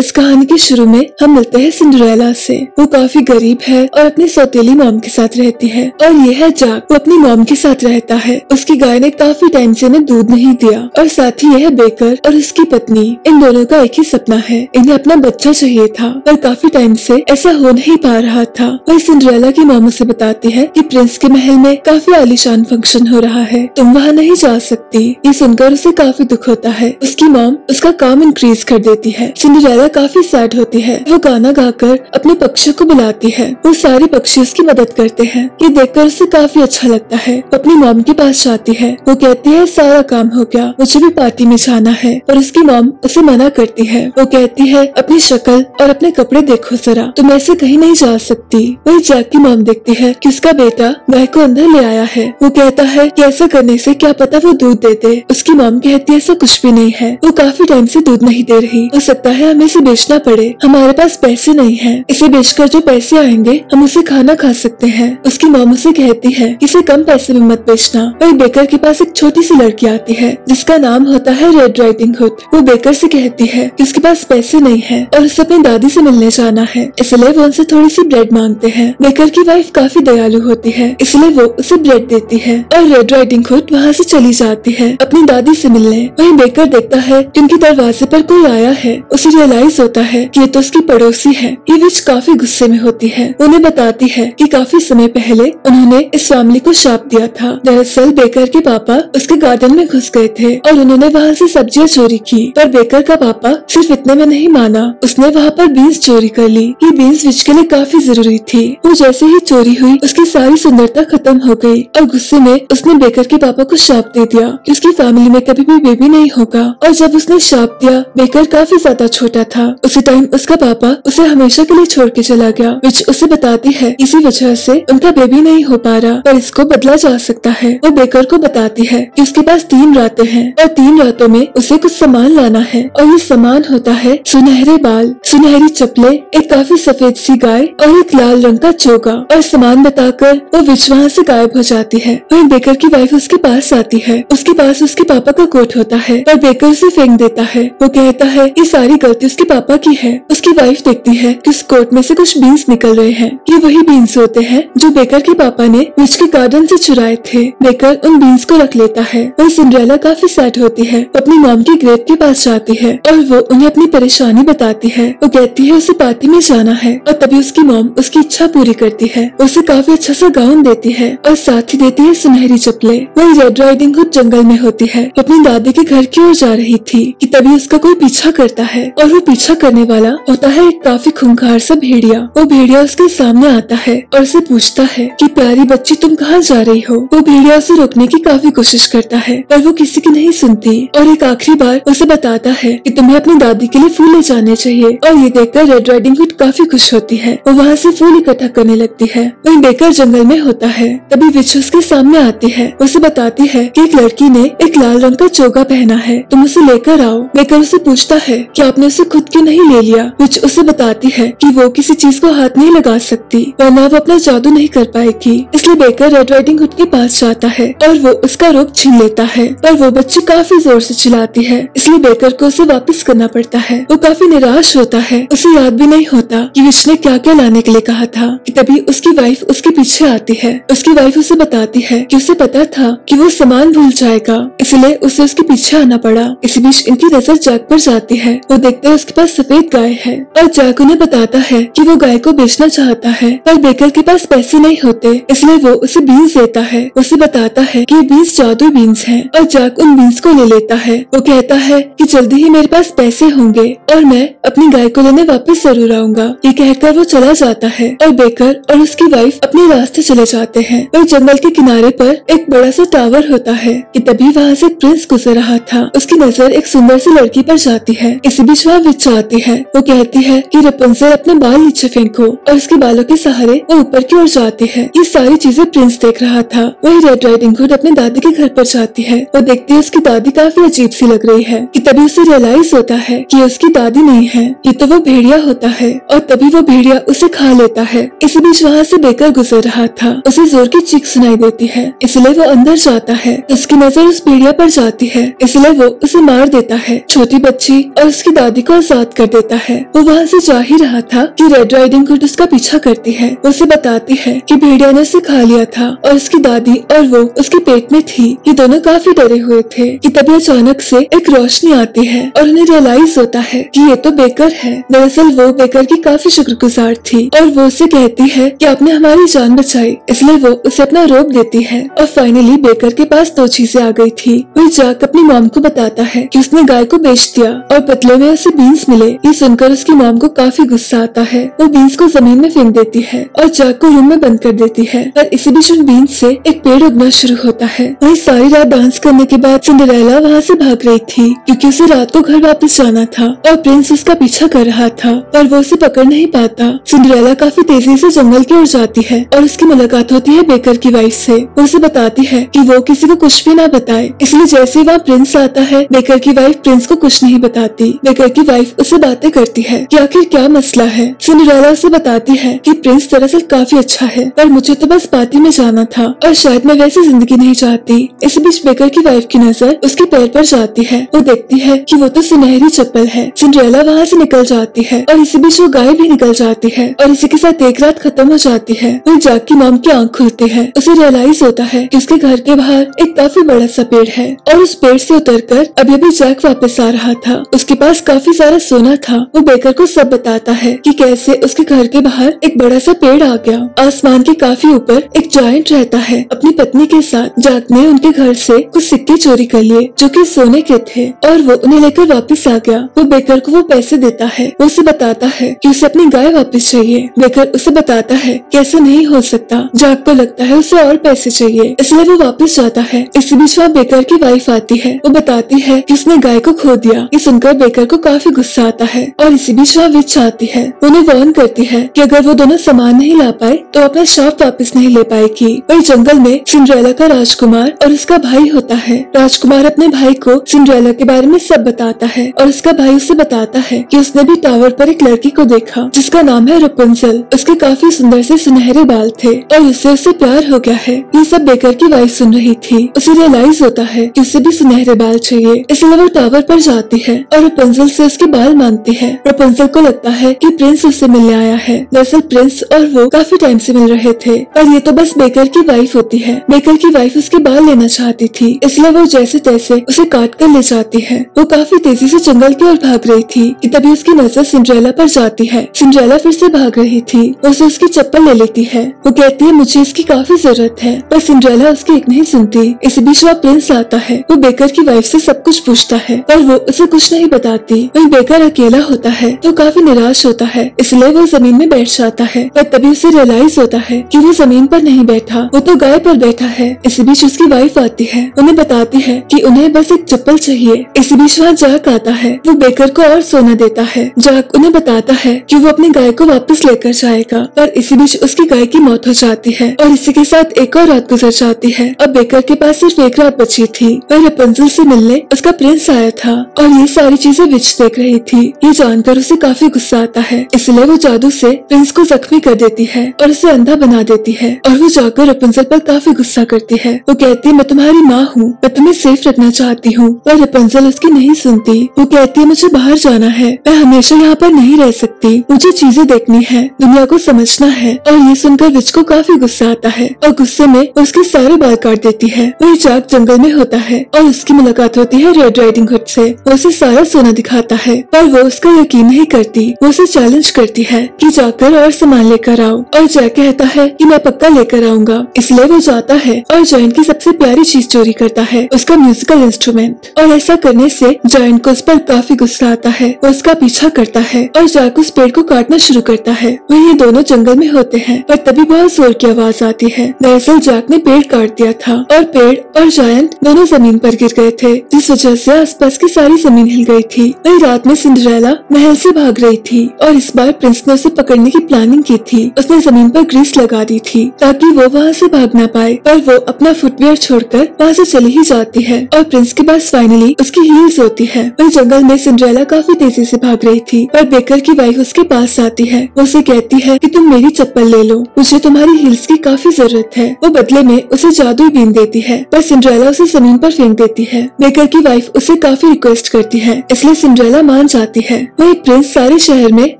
इस कहानी के शुरू में हम मिलते हैं सिंड्रेला से। वो काफी गरीब है और अपनी सौतेली मॉम के साथ रहती है। और ये है जैक, वो अपनी मॉम के साथ रहता है। उसकी गाय ने काफी टाइम से इन्हें दूध नहीं दिया। और साथ ही यह है बेकर और उसकी पत्नी। इन दोनों का एक ही सपना है, इन्हें अपना बच्चा चाहिए था, पर काफी टाइम से ऐसा हो नहीं पा रहा था। वही सिंड्रेला की मॉम उसे बताती है कि प्रिंस के महल में काफी आलीशान फंक्शन हो रहा है, तुम वहाँ नहीं जा सकती। ये सुनकर उसे काफी दुख होता है। उसकी मॉम उसका काम इंक्रीज कर देती है। सिंड्रेला काफी सैड होती है। वो गाना गाकर अपने पक्षियों को बुलाती है। वो सारे पक्षी उसकी मदद करते हैं। ये देखकर उसे काफी अच्छा लगता है। वो अपनी मॉम के पास जाती है। वो कहती है सारा काम हो गया, मुझे भी पार्टी में जाना है। और उसकी मॉम उसे मना करती है। वो कहती है अपनी शक्ल और अपने कपड़े देखो जरा, तुम ऐसे कहीं नहीं जा सकती। वही जैक की मॉम देखती है कि उसका बेटा गाय को अंदर ले आया है। वो कहता है कि ऐसा करने से क्या पता वो दूध दे दे। उसकी मॉम कहती है ऐसा कुछ भी नहीं है, वो काफी टाइम से दूध नहीं दे रही, हो सकता है हमें इसे बेचना पड़े, हमारे पास पैसे नहीं है, इसे बेचकर जो पैसे आएंगे हम उसे खाना खा सकते हैं। उसकी मॉम उसे कहती है इसे कम पैसे में मत बेचना। वही बेकर के पास एक छोटी सी लड़की आती है जिसका नाम होता है रेड राइडिंग हुड। वो बेकर से कहती है कि उसके पास पैसे नहीं है और उसे अपनी दादी से मिलने जाना है, इसलिए वो उनसे थोड़ी सी ब्रेड मांगते हैं। बेकर की वाइफ काफी दयालु होती है, इसलिए वो उसे ब्रेड देती है और रेड राइडिंग हुड वहाँ से चली जाती है अपनी दादी से मिलने। वही बेकर देखता है कि उनके दरवाजे पर कोई आया है। उसे रियलाइज होता है कि ये तो उसकी पड़ोसी है। ये विच काफी गुस्से में होती है। उन्हें बताती है कि काफी समय पहले उन्होंने इस फैमिली को शाप दिया था। दरअसल बेकर के पापा उसके गार्डन में घुस गए थे और उन्होंने वहाँ से सब्जियाँ चोरी की। पर बेकर का पापा सिर्फ इतने में नहीं माना, उसने वहाँ पर बीन्स चोरी कर ली। ये बीन्स विच के लिए काफी जरूरी थी। वो जैसे ही चोरी हुई उसकी सारी सुंदरता खत्म हो गई और गुस्से में उसने बेकर के पापा को शाप दे दिया कि उसकी फैमिली में कभी भी बेबी नहीं होगा। और जब उसने शाप दिया, बेकर काफी ज्यादा छोटा था। उसी टाइम उसका पापा उसे हमेशा के लिए छोड़ के चला गया। विच उसे बताती है इसी वजह से उनका बेबी नहीं हो पा रहा, पर इसको बदला जा सकता है। वो बेकर को बताती है कि उसके पास 3 रातें हैं और 3 रातों में उसे कुछ सामान लाना है। और ये सामान होता है सुनहरे बाल, सुनहरी चप्पलें, एक काफी सफेद सी गाय और एक लाल रंग का चोगा। और सामान बताकर वो विच वहाँ से गायब हो जाती है। वहीं बेकर की वाइफ उसके पास आती है। उसके पास उसके पापा का कोट होता है पर बेकर उसे फेंक देता है। वो कहता है ये सारी गलती उसके पापा की है। उसकी वाइफ देखती है कि उस कोट में से कुछ बीन्स निकल रहे हैं। ये वही बीन्स होते हैं जो बेकर के पापा ने विच के गार्डन से चुराए थे। बेकर उन बीन्स को रख लेता है। वही सिंड्रेला काफी सैड होती है। वो अपनी मॉम की ग्रेव के पास जाती है और वो उन्हें अपनी परेशानी बताती है। वो कहती है उसे पार्टी में जाना है और तभी उसकी मॉम उसकी इच्छा पूरी करती है। उसे काफी अच्छा सा गाउन देती है और साथ ही देती है सुनहरी चप्पलें। वही रेड राइडिंग हुड जंगल में होती है, अपनी दादी के घर की ओर जा रही थी कि तभी उसका कोई पीछा करता है और वो पीछा करने वाला होता है एक काफी खूंखार सा भेड़िया। वो भेड़िया उसके सामने आता है और उसे पूछता है कि प्यारी बच्ची तुम कहाँ जा रही हो। वो भेड़िया उसे रोकने की काफी कोशिश करता है पर वो किसी की नहीं सुनती और एक आखिरी बार उसे बताता है कि तुम्हें अपनी दादी के लिए फूल ले जाने चाहिए। और ये देखकर रेड राइडिंग हुड काफी खुश होती है। वो वहाँ से फूल इकट्ठा करने लगती है। वहीं बेकर जंगल में होता है, तभी विच उसके सामने आती है। उसे बताती है कि एक लड़की ने एक लाल रंग का चोगा पहना है, तुम उसे लेकर आओ। बेकर उसे पूछता है कि आपने उसे खुद क्यों नहीं ले लिया। विच उसे बताती है कि वो किसी चीज को हाथ नहीं लगा सकती वरना वो अपना जादू नहीं कर पाएगी। इसलिए बेकर रेड राइडिंग हुड के पास जाता है और वो उसका रोक छीन लेता है, पर वो बच्ची काफी जोर से चिल्लाती है, इसलिए बेकर को उसे वापस करना पड़ता है। वो काफी निराश होता है। उसे याद भी नहीं होता कि विच ने क्या क्या लाने के लिए कहा था कि तभी उसकी वाइफ उसके पीछे आती है। उसकी वाइफ उसे बताती है कि उसे पता था कि वो सामान भूल जाएगा, इसलिए उसे उसके पीछे आना पड़ा। इसी बीच इनकी नजर जैक पर जाती है। वो देखते हैं उसके पास सफेद गाय है और जैक उन्हें बताता है कि वो गाय को बेचना चाहता है पर बेकर के पास पैसे नहीं होते, इसलिए वो उसे बीन्स देता है। उसे बताता है कि ये बीन्स जादू बीन्स हैं और जैक उन बीन्स को ले लेता है। वो कहता है कि जल्दी ही मेरे पास पैसे होंगे और मैं अपनी गाय को लेने वापस जरूर आऊंगा। ये कहकर वो चला जाता है और बेकर और उसकी वाइफ अपने रास्ते चले जाते हैं। और जंगल के किनारे पर एक बड़ा सा टावर होता है कि तभी वहाँ से प्रिंस गुजर रहा था। उसकी नजर एक सुंदर सी लड़की पर जाती है। इसी बीच वहाँ विच आती है। वो कहती है कि रपुंज़ल अपने बाल नीचे फेंको और उसके बालों के सहारे वो ऊपर की ओर जाती है। ये सारी चीजें प्रिंस देख रहा था। वही रेड राइडिंग हुड अपने दादी के घर पर जाती है। वो देखती है उसकी दादी काफी अजीब सी लग रही है कि तभी उसे रियलाइज होता है कि ये उसकी दादी नहीं है, ये तो वो भेड़िया होता है। और तभी वो भेड़िया उसे खा लेता है। इसी बीच वहाँ से बेकर गुजर रहा था। उसे जोर की चीख सुनाई देती है, इसलिए वो अंदर जाता है। उसकी नजर उस भेड़िया पर जाती है, इसलिए वो उसे मार देता है। छोटी बच्ची और उसकी दादी को साथ कर देता है। वो वहाँ से जा ही रहा था कि रेड राइडिंग हुड उसका पीछा करती है। वो उसे बताती है कि भेड़िया ने उसे खा लिया था और उसकी दादी और वो उसके पेट में थी। ये दोनों काफी डरे हुए थे कि तभी अचानक से एक रोशनी आती है और उन्हें रियलाइज होता है कि ये तो बेकर है। दरअसल वो बेकर की काफी शुक्रगुजार थी और वो उसे कहती है कि आपने हमारी जान बचाई, इसलिए वो उसे अपना रोप देती है। और फाइनली बेकर के पास 2 चीजें आ गई थी। वो जैक अपनी मॉम को बताता है कि उसने गाय को बेच दिया और बदले में उसे बीन्स मिले। ये सुनकर उसकी मॉम को काफी गुस्सा आता है। वो बीन्स को जमीन में फेंक देती है और जैक को रूम में बंद कर देती है। और इसी बीच उन बीन्स से एक पेड़ उगना शुरू होता है। वही सारी रात डांस करने के बाद सिंड्रेला वहाँ से भाग रही थी क्योंकि उसे रात को घर वापस जाना था और प्रिंस उसका पीछा कर रहा था पर वो उसे पकड़ नहीं पाता। सिंड्रेला काफी तेजी से जंगल की ओर जाती है और उसकी मुलाकात होती है बेकर की वाइफ से। वो उसे बताती है कि वो किसी को कुछ भी ना बताए, इसलिए जैसे ही वहाँ प्रिंस आता है बेकर की वाइफ प्रिंस को कुछ नहीं बताती। बेकर की वाइफ उससे बातें करती है कि आखिर क्या मसला है। सिंड्रेला उसे बताती है कि प्रिंस दरअसल काफी अच्छा है पर मुझे तो बस पार्टी में जाना था और शायद मैं वैसी जिंदगी नहीं चाहती। इस बीच बेकर की वाइफ की नजर उसके पैर पर जाती है। वो देखती है कि वो तो सुनहरी चप्पल है। सिंड्रेला वहाँ से निकल जाती है और इसी बीच वो गाय भी निकल जाती है और इसी के साथ एक रात खत्म हो जाती है। फिर जैक की मॉम की आंख खुलती है। उसे रियलाइज होता है कि उसके घर के बाहर एक काफी बड़ा सा पेड़ है और उस पेड़ से उतरकर अभी अभी जैक वापस आ रहा था। उसके पास काफी सारा सोना था। वो बेकर को सब बताता है कि कैसे उसके घर के बाहर एक बड़ा सा पेड़ आ गया। आसमान के काफी ऊपर एक जायंट रहता है अपनी पत्नी के साथ। जैक ने उनके घर से कुछ सिक्के चोरी कर लिए जो कि सोने के थे और वो उन्हें लेकर वापस आ गया। वो बेकर को वो पैसे देता है। वो उसे बताता है कि उसे अपनी गाय वापस चाहिए। बेकर उसे बताता है कि ऐसा नहीं हो सकता। जैक को लगता है उसे और पैसे चाहिए, इसलिए वो वापस जाता है। इसी बीच वहाँ बेकर की वाइफ आती है। वो बताती है कि उसने गाय को खो दिया। ये सुनकर बेकर को काफी गुस्सा आता है और इसी बीच वहाँ विच आती है। उन्हें वार्न करती है कि अगर वो दोनों सामान नहीं ला पाए तो अपना शाप वापस नहीं ले पाएगी। वही जंगल में सिंड्रेला का राजकुमार और उसका भाई होता है। राजकुमार अपने भाई को सिंड्रेला के बारे में सब बताता है और उसका भाई उसे बताता है कि उसने भी टावर पर एक लड़की को देखा जिसका नाम है रपुंजल। उसके काफी सुंदर से सुनहरे बाल थे और उससे प्यार हो गया है। ये सब बेकर की वाइफ सुन रही थी। उसे रियलाइज होता है कि उसे भी सुनहरे बाल चाहिए, इसलिए वो टावर पर जाती है और रपुंजल से उसके बाल मांगती है। रपुंजल को लगता है कि प्रिंस उससे मिलने आया है। दरअसल प्रिंस और वो काफी टाइम से मिल रहे थे पर ये तो बस बेकर की वाइफ होती है। बेकर की वाइफ उसके बाल लेना चाहती थी, इसलिए वो जैसे तैसे उसे काट कर ले जाती है। वो काफी तेजी से जंगल की ओर भाग रही थी कि तभी उसकी नजर सिंड्रेला पर जाती है। सिंड्रेला फिर से भाग रही थी। उसे उसकी चप्पल ले लेती है। वो कहती है मुझे इसकी काफी जरूरत है पर सिंड्रेला उसकी एक नहीं सुनती। इस बीच वहाँ प्रिंस आता है। वो बेकर की वाइफ से सब कुछ पूछता है पर वो उसे कुछ नहीं बताती। वही बेकर अकेला होता है तो काफी निराश होता है, इसलिए वो जमीन में बैठ जाता है पर तभी उसे रियलाइज होता है कि वो जमीन पर नहीं बैठा, वो तो गाय पर बैठा है। इसी बीच उसकी वाइफ आती है। उन्हें बताती है कि उन्हें बस एक चप्पल चाहिए। इसी बीच वहाँ जैक आता है। वो बेकर को और सोना देता है। जैक उन्हें बताता है कि वो अपनी गाय को वापस लेकर जाएगा पर इसी बीच उसकी गाय की मौत हो जाती है और इसी के साथ एक और रात गुजर जाती है। अब बेकर के पास सिर्फ एक रात बची थी। वह रपुंजल से मिलने उसका प्रिंस आया था और ये सारी चीजें विच देख रही थी। ये जानकर उसे काफी गुस्सा आता है, इसलिए वो जादू से प्रिंस को जख्मी कर देती है और उसे अंधा बना देती है और वो जाकर रपुंजल पर काफी गुस्सा करती है। वो कहती है मैं तुम्हारी माँ हूँ, मैं तुम्हें सेफ रखना चाहती हूँ पर रपुंजल उसकी नहीं सुनती। वो कहती है मुझे बाहर जाना है, मैं हमेशा यहाँ पर नहीं रह सकती, मुझे चीजें देखनी है, दुनिया को समझना है। और ये सुनकर विच को काफी गुस्सा आता है और गुस्से में उसके सारे बाल काट देती है। वही जैक जंगल में होता है और उसकी मुलाकात होती है रेड राइडिंग हुड से। वो उसे सारा सोना दिखाता है पर वो उसका यकीन नहीं करती। वो उसे चैलेंज करती है कि जाकर और सामान लेकर आओ और जैक कहता है कि मैं पक्का लेकर आऊंगा। इसलिए वो जाता है और जायंट की सबसे प्यारी चीज चोरी करता है, उसका म्यूजिकल इंस्ट्रूमेंट। और ऐसा करने से जायंट को उस पर काफी गुस्सा आता है। वो उसका पीछा करता है और जैक उस पेड़ को काटना शुरू करता है। वही ये दोनों जंगल में होते हैं पर तभी बहुत जोर की आवाज आती है। दरअसल जैक ने पेड़ काट दिया था और पेड़ और जायंट दोनों जमीन पर गिर गए थे, जिस वजह से आसपास की सारी जमीन हिल गई थी। वही रात में सिंड्रेला महल से भाग रही थी और इस बार प्रिंस ने उसे पकड़ने की प्लानिंग की थी। उसने जमीन पर ग्रीस लगा दी थी ताकि वो वहाँ से भाग ना पाए, पर वो अपना फुटवियर छोड़कर वहाँ से चली ही जाती है और प्रिंस के पास फाइनली उसकी हील्स होती है। वही जंगल में सिंड्रेला काफी तेजी से भाग रही थी पर बेकर की वाइफ उसके पास आती है। वो उसे कहती है कि तुम मेरी चप्पल ले लो, मुझे तुम्हारी हील्स की काफी जरूरत है। वो बदले में उसे जादुई बीन देती है पर सिंड्रेला उसे जमीन पर फेंक देती है। बेकर की वाइफ उसे काफी रिक्वेस्ट करती है, इसलिए सिंड्रेला मान जाती है। वही प्रिंस सारे शहर में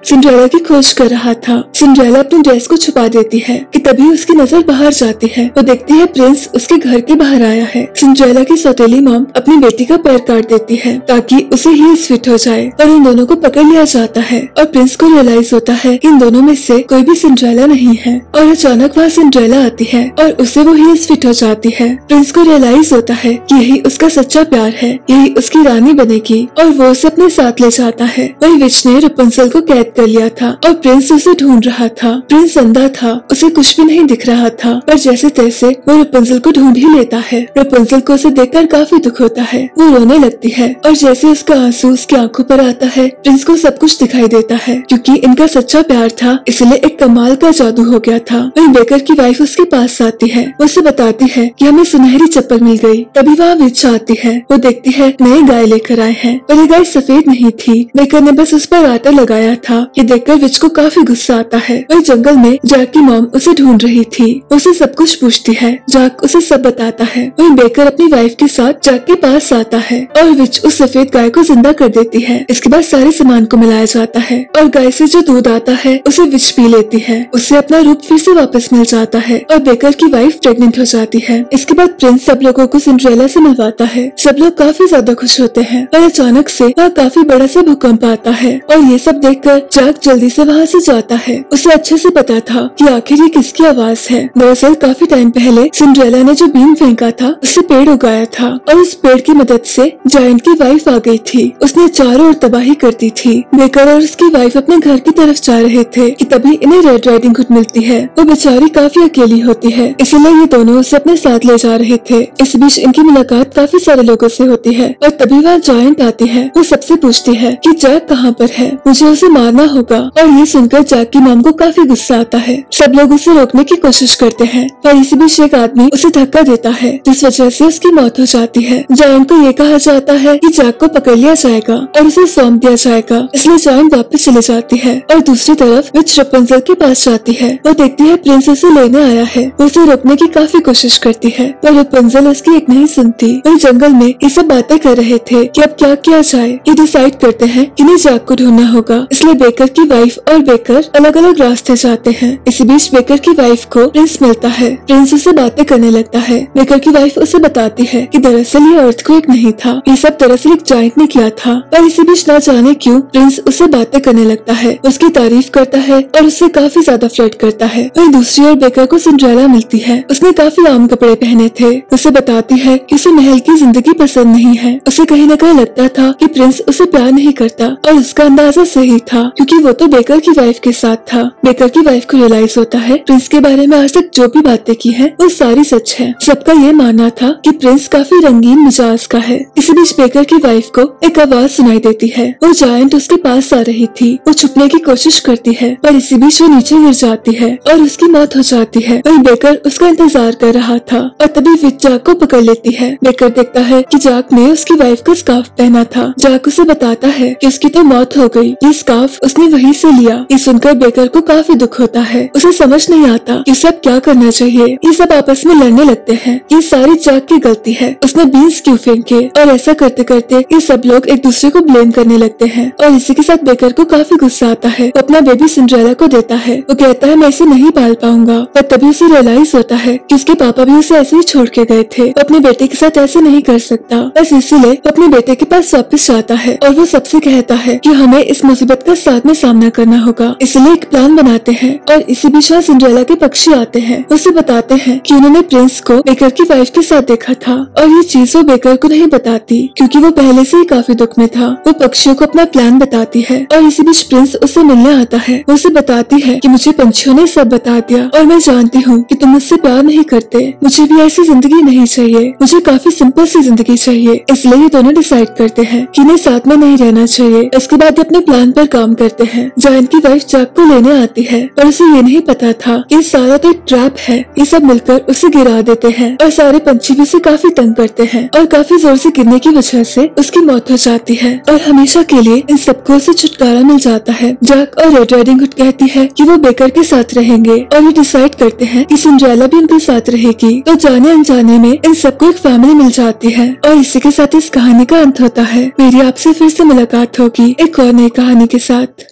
सिंड्रेला की खोज कर रहा था। सिंड्रेला अपनी ड्रेस को छुपा देती है कि तभी उसकी नजर बाहर जाती है। वो देखती है प्रिंस उसके घर के बाहर आया है। सिंड्रेला की सौतेली मॉम अपनी बेटी का पैर काट देती है ताकि उसे हील्स फिट हो जाए, और इन दोनों को पकड़ लिया जाता है। और प्रिंस को रियलाइज होता है कि इन दोनों में से कोई भी सिंड्रेला नहीं है। और अचानक वहाँ सिंड्रेला आती है और उसे वो हील्स फिट हो जाती है। प्रिंस को रियलाइज होता है कि यही उसका सच्चा प्यार है, यही उसकी रानी बनेगी, और वो उसे अपने साथ ले जाता है। वही विच ने रपुंजल को कैद कर लिया था और प्रिंस उसे ढूंढ रहा था। प्रिंस अंधा था, उसे कुछ भी नहीं दिख रहा था, पर जैसे तैसे वो रपुंजल को ढूंढ ही लेता है। रपुंजल को उसे देखकर काफी दुख होता है, वो रोने लगती है, और जैसे उसका आंसू उसकी आंखों पर आता है, प्रिंस को सब कुछ दिखाई देता है। क्योंकि इनका सच्चा प्यार था, इसलिए एक कमाल का जादू हो गया था। वही बेकर की वाइफ उसके पास आती है, वो उसे बताती है कि हमें सुनहरी चप्पल मिल गई। तभी वहाँ विच आती है, वो देखती है नई गाय लेकर आए हैं, पर ये गाय सफेद नहीं थी। बेकर ने बस उस पर आटा लगाया था। ये देखकर विच को काफी गुस्सा आता है। वही जंगल में जैक की मॉम उसे ढूंढ रही थी, उसे सब कुछ पूछती है। जैक उसे सब बताता है। वही बेकर अपनी वाइफ के साथ जैक के पास आता है और विच उस सफेद गाय को जिंदा कर देती है। इसके बाद सारे सामान को मिलाया जाता है और गाय से जो दूध आता है उसे विच पी लेती है। उसे अपना रूप फिर से वापस मिल जाता है और बेकर की वाइफ प्रेग्नेंट हो जाती है। इसके बाद प्रिंस सब लोगों को सिंड्रेला से मिलवाता है। सब लोग काफी ज्यादा खुश होते हैं और अचानक से वहाँ काफी बड़ा सा भूकंप आता है और ये सब देखकर जैक जल्दी से वहाँ से जाता है। उसे अच्छे से पता था कि आखिर ये किसकी आवाज है। दरअसल काफी टाइम पहले सिंड्रेला ने जो बीन फेंका था उससे पेड़ उगाया था और उस पेड़ की मदद से जायंट की वाइफ आ गई थी। उसने चारों ओर तबाही कर दी थी। बेकर और उसकी वाइफ अपने घर की तरफ जा रहे थे कि तभी इन्हें रेड राइडिंग हुड मिलती है। वो बेचारी काफी अकेली होती है, इसलिए ये दोनों उसे अपने साथ ले जा रहे थे। इस बीच इनकी मुलाकात काफी सारे लोगों से होती है और तभी वहाँ जायंट आती है। वो सबसे पूछती है कि जैक कहाँ पर है, मुझे उसे मारना होगा। और ये सुनकर जैक की मॉम को काफी गुस्सा आता है। सब लोग उसे रोकने की कोशिश करते हैं पर इसी बीच एक आदमी उसे धक्का देता है, जिस वजह से उसकी मौत हो जाती है। जायंट को ये कहा जाता है कि जैक को पकड़ लिया जाएगा और उसे सौंप दिया जाएगा, इसलिए जायंट वापस चले जाती है। और दूसरी तरफ विच रपुंजल के पास जाती है। वो देखती है प्रिंस उसे लेने आया है। वो उसे रोकने की काफी कोशिश करती है पर रपुंजल उसकी एक नहीं सुनती। वही जंगल में ये सब बातें कर रहे थे कि अब क्या किया जाए। ये डिसाइड करते हैं कि इन्हें जैक को ढूंढना होगा, इसलिए बेकर की वाइफ और बेकर अलग अलग रास्ते जाते हैं। इसी बीच बेकर की वाइफ को प्रिंस मिलता है। प्रिंस उसे बातें करने लगता है। बेकर की वाइफ उसे बताती है कि दरअसल ये अर्थक्वेक नहीं था, ये सब दरअसल एक जायंट ने किया था। पर इसी बीच ना जाने क्यों प्रिंस उसे बातें करने लगता है, उसकी तारीफ करता है और उससे काफी ज्यादा फ्लर्ट करता है। वही दूसरी ओर बेकर को सिंड्रेला मिलती है। उसने काफी आम कपड़े पहने थे। उसे बताती है कि उसे महल की जिंदगी पसंद नहीं है। उसे कहीं न कहीं लगता था कि प्रिंस उसे प्यार नहीं करता और उसका अंदाजा सही था, क्योंकि वो तो बेकर की वाइफ के साथ था। बेकर की वाइफ को रियलाइज होता है प्रिंस के बारे में आज तक जो भी बातें की है वो सारी सच है। सबका ये मानना था कि प्रिंस काफी रंगीन मिजाज का है। इसी बीच बेकर की वाइफ को एक आवाज सुनाई देती है। वो जायंट उसके पास आ रही थी। वो छुपने की कोशिश करती है पर इसी बीच वो नीचे गिर जाती है और उसकी मौत हो जाती है। वही बेकर उसका इंतजार कर रहा था और तभी विच जैक को पकड़ लेती है। बेकर देखता है कि जैक ने उसकी वाइफ का स्कार्फ पहना था। जैक उसे बताता है कि उसकी तो मौत हो गई, ये स्कार्फ उसने वहीं से लिया। ये सुनकर बेकर को काफी दुख होता है। उसे समझ नहीं आता कि सब क्या करना चाहिए। ये सब आपस में लड़ने लगते हैं। ये सारी जैक की गलती है, उसने बीन्स क्यों फेंके। और ऐसा करते करते ये सब लोग एक दूसरे को ब्लेम करने लगते हैं और इसी के साथ बेकर को काफी गुस्सा आता है। वो अपना बेबी सिंड्रेला को देता है। वो कहता है मैं इसे नहीं पाल पाऊंगा, पर तभी उसे रियलाइज होता है कि उसके पापा भी उसे ऐसे ही छोड़ के गए थे। वो अपने बेटे के साथ ऐसे नहीं कर सकता। बस इसीलिए वो अपने बेटे के पास वापस जाता है और वो सबसे कहता है कि हमें इस मुसीबत का साथ में सामना करना होगा, इसलिए एक प्लान बनाते हैं। और इसी बीच वहाँ सिंड्रेला के पक्षी आते हैं। उसे बताते हैं कि उन्होंने प्रिंस को बेकर की वाइफ के साथ देखा था और ये चीज वो बेकर को नहीं बताती क्योंकि वो पहले से ही काफी दुख में था। वो पक्षियों को अपना प्लान बताती है और इसी बीच प्रिंस उसे मिलने आता है। वो उसे बताती है कि मुझे पंछियों ने सब बता दिया और मैं जानती हूँ कि तुम मुझसे प्यार नहीं करते। मुझे भी ऐसी जिंदगी नहीं चाहिए, मुझे काफी सिंपल सी जिंदगी चाहिए। इसलिए ये दोनों डिसाइड करते हैं कि इन्हें साथ में नहीं रहना चाहिए। इसके बाद ये अपने प्लान पर काम करते हैं। जायंट की वाइफ जैक को लेने आती है और उसे ये नहीं पता था कि सारा तो एक ट्रैप है। ये सब मिलकर उसे गिरा देते हैं और सारे पंछी भी उसे काफी तंग करते हैं और काफी जोर से गिरने की वजह से उसकी मौत हो जाती है और हमेशा के लिए इन सबको उसे छुटकारा मिल जाता है। जैक और रेड राइडिंग हुड कहती है कि वो बेकर के साथ रहेंगे और ये डिसाइड करते हैं कि सिंड्रेला भी उनके साथ रहेगी। तो जाने अनजाने में इन सबको एक फैमिली मिल जाती है और इसी के साथ इस कहानी का अंत होता है। मेरी आपसे फिर से से मुलाकात होगी एक और नई कहानी के साथ।